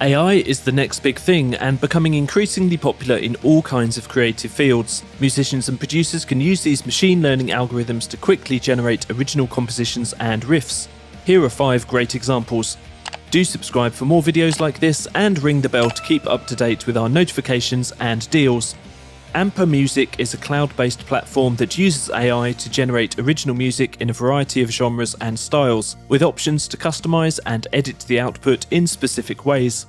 AI is the next big thing and becoming increasingly popular in all kinds of creative fields. Musicians and producers can use these machine learning algorithms to quickly generate original compositions and riffs. Here are 5 great examples. Do subscribe for more videos like this and ring the bell to keep up to date with our notifications and deals. Amper Music is a cloud-based platform that uses AI to generate original music in a variety of genres and styles, with options to customize and edit the output in specific ways.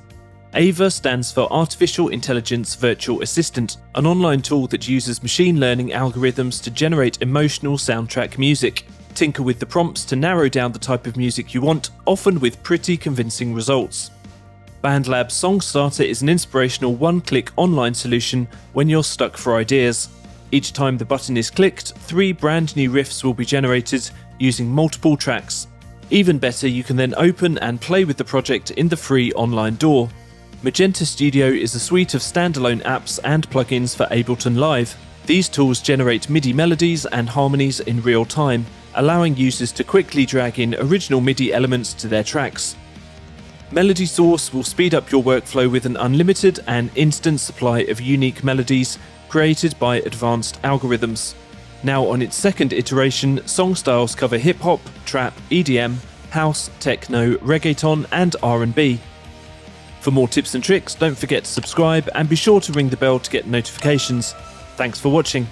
AVA stands for Artificial Intelligence Virtual Assistant, an online tool that uses machine learning algorithms to generate emotional soundtrack music. Tinker with the prompts to narrow down the type of music you want, often with pretty convincing results. BandLab's Songstarter is an inspirational one-click online solution when you're stuck for ideas. Each time the button is clicked, 3 brand new riffs will be generated using multiple tracks. Even better, you can then open and play with the project in the free online door. Magenta Studio is a suite of standalone apps and plugins for Ableton Live. These tools generate MIDI melodies and harmonies in real time, allowing users to quickly drag in original MIDI elements to their tracks. Melody Source will speed up your workflow with an unlimited and instant supply of unique melodies created by advanced algorithms. Now on its second iteration, song styles cover hip-hop, trap, EDM, house, techno, reggaeton and R&B. For more tips and tricks, don't forget to subscribe and be sure to ring the bell to get notifications. Thanks for watching.